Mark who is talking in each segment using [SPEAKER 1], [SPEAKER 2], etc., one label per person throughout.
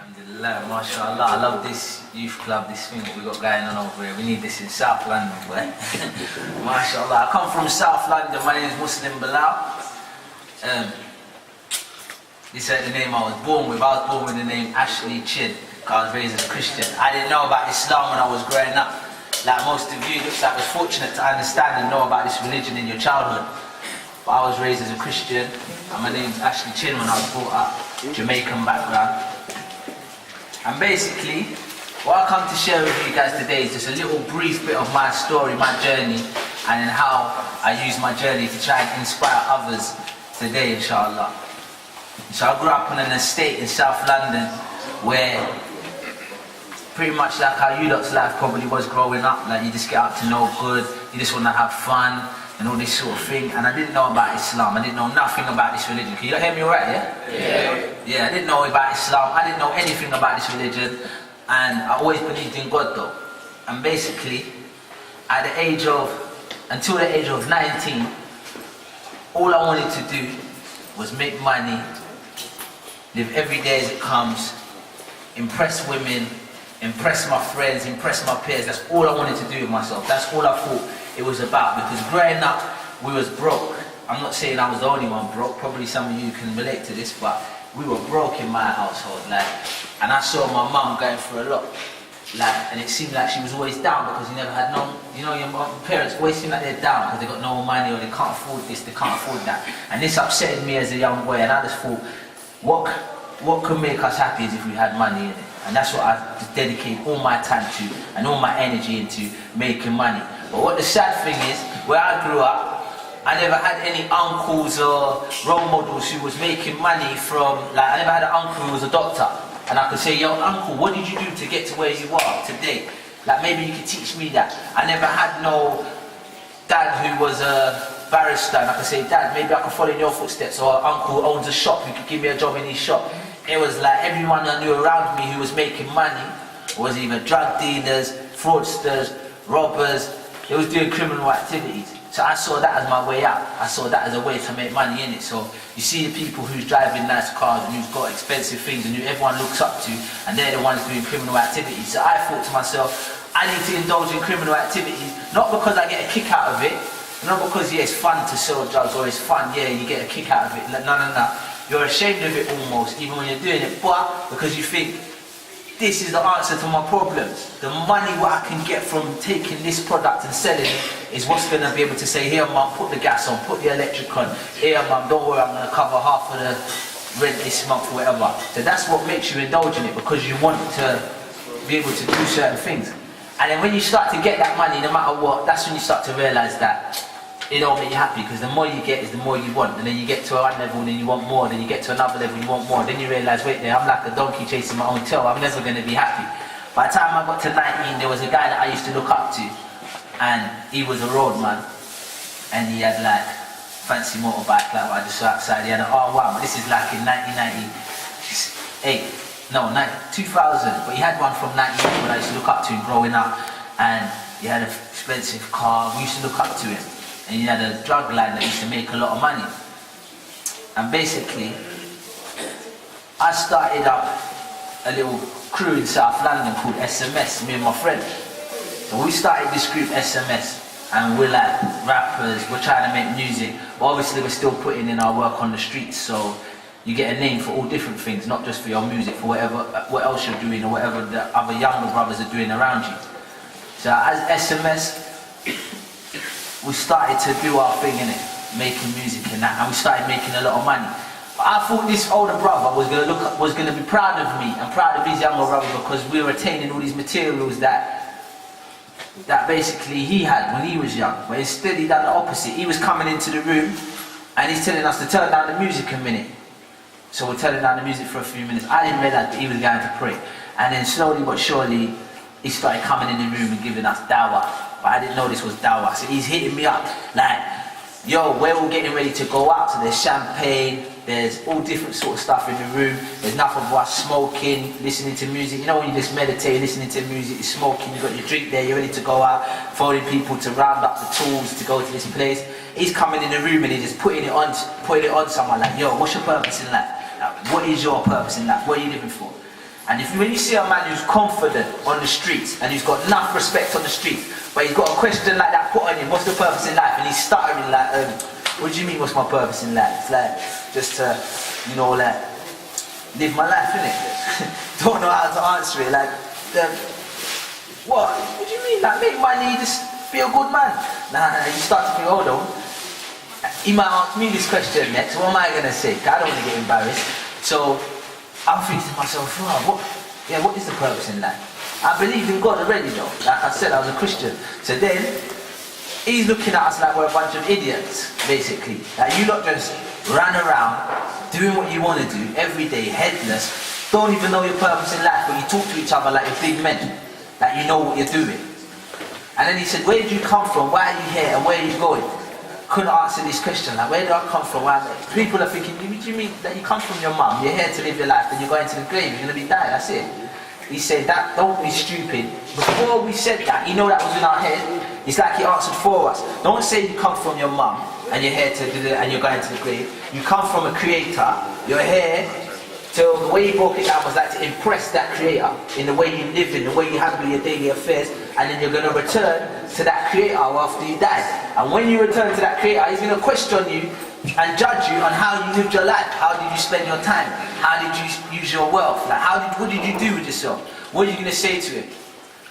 [SPEAKER 1] Alhamdulillah, mashallah. I love this youth club, this thing that we got going on over here. We need this in South London, boy. Mashallah. I come from South London. My name is Muslim Belal. This is the name I was born with. I was born with the name Ashley Chin, because I was raised as a Christian. I didn't know about Islam when I was growing up. Like most of you, it looks like I was fortunate to understand and know about this religion in your childhood. But I was raised as a Christian, and my name's Ashley Chin when I was brought up, Jamaican background. And basically, what I come to share with you guys today is just a little brief bit of my story, my journey, and then how I use my journey to try and inspire others today, inshallah. So I grew up on an estate in South London where pretty much like how you lot's life probably was growing up, like you just get up to no good, you just want to have fun and all this sort of thing. And I didn't know about Islam, I didn't know nothing about this religion. Can you hear me alright, yeah? Yeah, I didn't know about Islam, I didn't know anything about this religion, and I always believed in God though. And basically, until the age of 19, all I wanted to do was make money, live every day as it comes, impress women, impress my friends, impress my peers. That's all I wanted to do with myself. That's all I thought it was about, because growing up, we was broke. I'm not saying I was the only one broke, probably some of you can relate to this, but we were broke in my household, and I saw my mum going through a lot, and it seemed like she was always down because you never had no, your parents always seem like they're down because they got no money or they can't afford this, they can't afford that, and this upsetted me as a young boy, and I just thought, what could make us happy is if we had money in it, and that's what I dedicate all my time to and all my energy into, making money. But what the sad thing is, where I grew up, I never had any uncles or role models who was making money from, I never had an uncle who was a doctor. And I could say, yo, uncle, what did you do to get to where you are today? Maybe you could teach me that. I never had no dad who was a barrister, and I could say, dad, maybe I could follow in your footsteps. Or uncle who owns a shop, who could give me a job in his shop. It was like everyone I knew around me who was making money was either drug dealers, fraudsters, robbers. They was doing criminal activities. So I saw that as my way out. I saw that as a way to make money in it. So you see the people who's driving nice cars and who's got expensive things and who everyone looks up to, and they're the ones doing criminal activities. So I thought to myself, I need to indulge in criminal activities, not because I get a kick out of it, not because it's fun to sell drugs or it's fun, you get a kick out of it. No. You're ashamed of it almost, even when you're doing it, but because you think, this is the answer to my problems. The money what I can get from taking this product and selling it is what's going to be able to say, here mum, put the gas on, put the electric on, here mum, don't worry, I'm going to cover half of the rent this month or whatever. So that's what makes you indulge in it, because you want to be able to do certain things. And then when you start to get that money, no matter what, that's when you start to realise that it don't make you happy, because the more you get is the more you want, and then you get to one level and then you want more, then you get to another level and you want more, then you realise, wait there, I'm like a donkey chasing my own tail, I'm never going to be happy. By the time I got to 19, there was a guy that I used to look up to, and he was a roadman, and he had fancy motorbike, I just saw outside, he had an R1, but this is in 1998, no, 2000, but he had one from 98 when I used to look up to him growing up, and he had an expensive car, we used to look up to him. And he had a drug line that used to make a lot of money. And basically, I started up a little crew in South London called SMS, me and my friend. So we started this group SMS, and we're rappers, we're trying to make music, but obviously we're still putting in our work on the streets, so you get a name for all different things, not just for your music, for what else you're doing or whatever the other younger brothers are doing around you. So as SMS, we started to do our thing in it, making music and that, and we started making a lot of money. But I thought this older brother was gonna be proud of me and proud of his younger brother, because we were attaining all these materials that basically he had when he was young. But instead he done the opposite. He was coming into the room and he's telling us to turn down the music a minute. So we're turning down the music for a few minutes. I didn't realise that he was going to pray. And then slowly but surely he started coming in the room and giving us dawah. But I didn't know this was dawah. So he's hitting me up yo, we're all getting ready to go out. So there's champagne, there's all different sort of stuff in the room. There's nothing but us smoking, listening to music. You know when you just meditate, listening to music, you're smoking, you got your drink there, you're ready to go out, phoning people to round up the tools to go to this place. He's coming in the room and he's just putting it on someone yo, what's your purpose in life? What is your purpose in life? What are you living for? And when you see a man who's confident on the streets and who's got enough respect on the streets, but he's got a question like that put on him, what's the purpose in life? And he's stuttering like, what do you mean what's my purpose in life? It's like, just to, like, live my life, innit? Don't know how to answer it, like, what do you mean? Like, make money, just be a good man. Nah, you start to think, hold on. He might ask me this question next, what am I going to say? I don't want to get embarrassed. So, I'm thinking to myself, what is the purpose in life? I believe in God already though. Like I said, I was a Christian. So then, he's looking at us like we're a bunch of idiots, basically. Like you lot just run around, doing what you want to do, every day, headless, don't even know your purpose in life, but you talk to each other like you're big men. Like you know what you're doing. And then he said, where did you come from? Why are you here? And where are you going? Couldn't answer this question. Like, where do I come from? People are thinking, what do you mean that you come from your mum? You're here to live your life, then you're going to the grave. You're going to be dead. That's it. He said, that don't be stupid. Before we said that, that was in our head. It's like he answered for us. Don't say you come from your mum and you're here to do it and you're going to the grave. You come from a creator. You're here. So the way he broke it down was like to impress that creator in the way you live in, the way you handle your daily affairs, and then you're going to return to that creator after you die. And when you return to that creator, he's going to question you and judge you on how you lived your life. How did you spend your time? How did you use your wealth? Like what did you do with yourself? What are you going to say to him?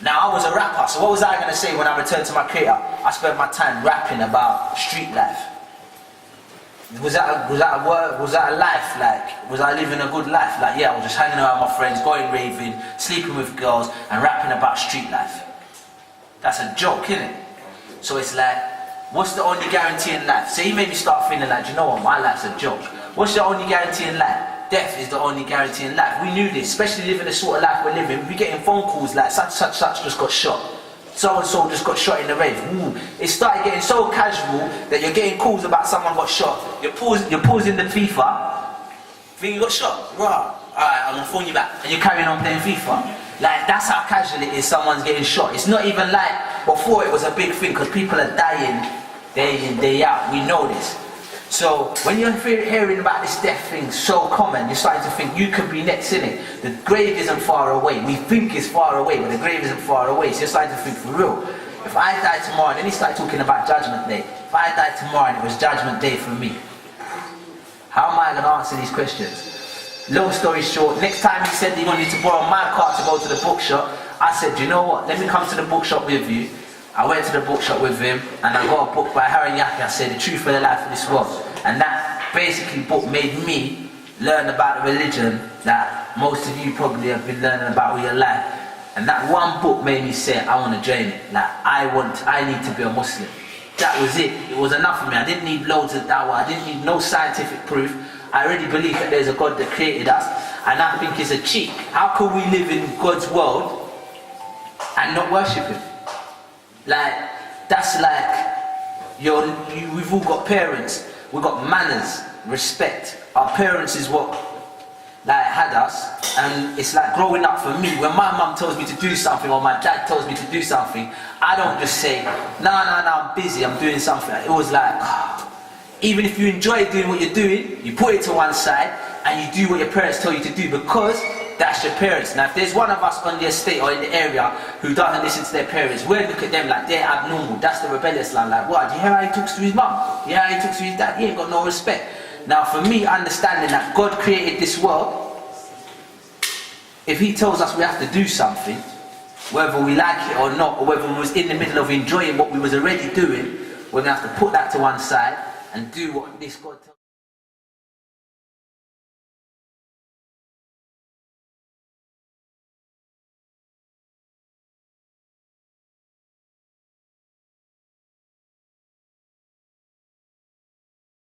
[SPEAKER 1] Now I was a rapper, so what was I going to say when I returned to my creator? I spent my time rapping about street life. Was that a life? Like, was I living a good life? Like, yeah, I was just hanging around with my friends, going raving, sleeping with girls, and rapping about street life. That's a joke, innit? So it's like, what's the only guarantee in life? So he made me start feeling like, you know what, my life's a joke. What's the only guarantee in life? Death is the only guarantee in life. We knew this, especially living the sort of life we're living. We're getting phone calls like, such just got shot. So-and-so just got shot in the rave. Ooh. It started getting so casual that you're getting calls about someone got shot. You're pausing the FIFA. Think you got shot? Right. Alright, I'm gonna phone you back. And you're carrying on playing FIFA. Like, that's how casual it is, someone's getting shot. It's not even like, before it was a big thing, because people are dying day in, day out. We know this. So, when you're hearing about this death thing so common, you're starting to think you could be next, innit? The grave isn't far away. We think it's far away, but the grave isn't far away. So you're starting to think, for real, if I die tomorrow, and then he started talking about Judgment Day. If I die tomorrow and it was Judgment Day for me, how am I going to answer these questions? Long story short, next time he said he wanted to borrow my car to go to the bookshop, I said, you know what, let me come to the bookshop with you. I went to the bookshop with him and I got a book by Harry Yaki. I said, The Truth of the Life of This World. And that basically book made me learn about the religion that most of you probably have been learning about all your life. And that one book made me say, I want to join it. Like, I need to be a Muslim. That was it. It was enough for me. I didn't need loads of dawah. I didn't need no scientific proof. I already believe that there's a God that created us. And I think it's a cheat. How could we live in God's world and not worship Him? Like, that's like, we've all got parents. We've got manners, respect. Our parents is what had us, and it's like growing up for me. When my mum tells me to do something or my dad tells me to do something, I don't just say, no, I'm busy, I'm doing something. It was like, even if you enjoy doing what you're doing, you put it to one side and you do what your parents tell you to do, because that's your parents. Now if there's one of us on the estate or in the area who doesn't listen to their parents, we'll look at them like they're abnormal. That's the rebellious line. Like, what? Do you hear how he talks to his mum? Do you hear how he talks to his dad? He ain't got no respect. Now for me, understanding that God created this world, if He tells us we have to do something, whether we like it or not, or whether we was in the middle of enjoying what we was already doing, we're going to have to put that to one side and do what this God tells us.